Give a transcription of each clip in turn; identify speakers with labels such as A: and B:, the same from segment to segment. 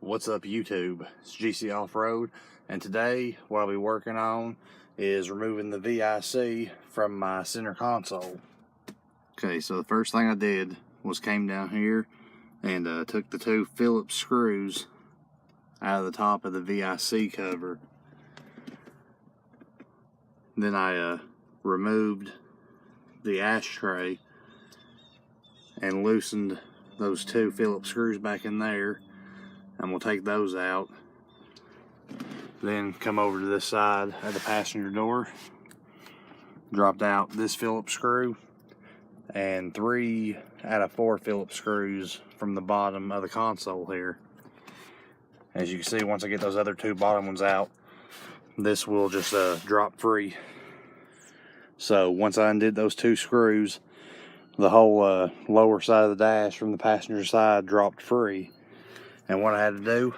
A: What's up YouTube? It's GC Off-Road, and today what I'll be working on is removing the VIC from my center console. Okay, so the first thing I did was came down here and took the two Phillips screws out of the top of the VIC cover. Then I removed the ashtray and loosened those two Phillips screws back in there. And we'll take those out. Then come over to this side of the passenger door. Dropped out this Phillips screw and 3 out of 4 Phillips screws from the bottom of the console here. As you can see, once I get those other 2 bottom ones out, this will just drop free. So once I undid those 2 screws, the whole lower side of the dash from the passenger side dropped free. And what I had to do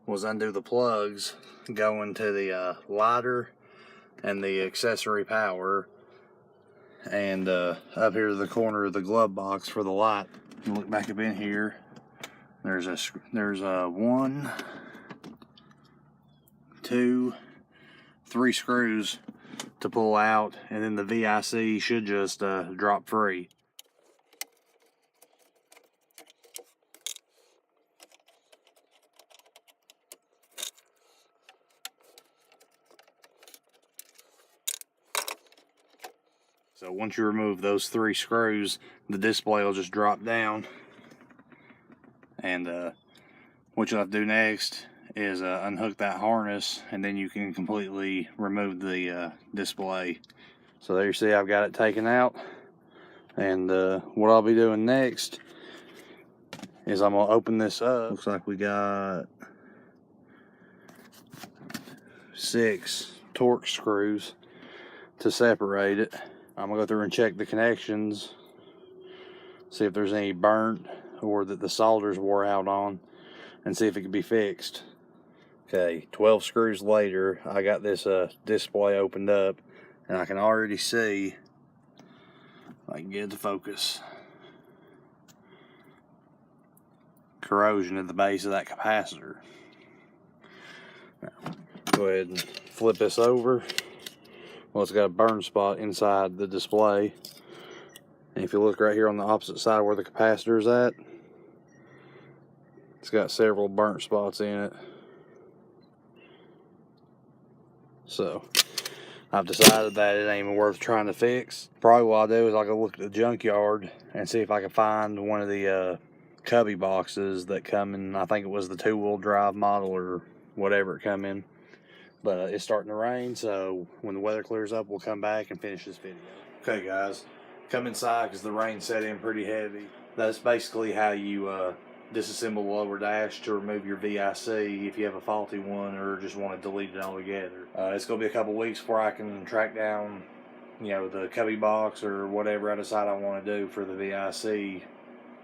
A: was undo the plugs going to the lighter and the accessory power, and up here to the corner of the glove box for the light. You look back up in here, there's a 1, 2, 3 screws to pull out, and then the VIC should just drop free. So once you remove those 3 screws, the display will just drop down. And what you'll have to do next is unhook that harness, and then you can completely remove the display. So there you see I've got it taken out. And what I'll be doing next is I'm going to open this up. Looks like we got 6 Torx screws to separate it. I'm going to go through and check the connections, see if there's any burnt or that the solder's wore out on, and see if it can be fixed. Okay, 12 screws later, I got this display opened up, and I can already see, if I can get it to focus, corrosion at the base of that capacitor. Now, go ahead and flip this over. Well, it's got a burn spot inside the display. And if you look right here on the opposite side where the capacitor is at, it's got several burnt spots in it. So I've decided that it ain't even worth trying to fix. Probably what I'll do is I'll go look at the junkyard and see if I can find one of the cubby boxes that come in. I think it was the 2-wheel drive model or whatever it come in. But it's starting to rain, so when the weather clears up, we'll come back and finish this video. Okay, guys, come inside because the rain set in pretty heavy. That's basically how you disassemble the lower dash to remove your VIC if you have a faulty one or just want to delete it altogether. It's going to be a couple weeks before I can track down, the cubby box or whatever I decide I want to do for the VIC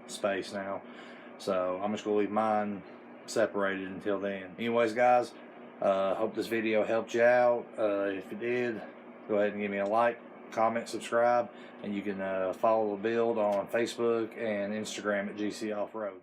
A: space now. So I'm just going to leave mine separated until then. Anyways, guys, hope this video helped you out. If it did, go ahead and give me a like, comment, subscribe, and you can follow the build on Facebook and Instagram at GC Off-Road.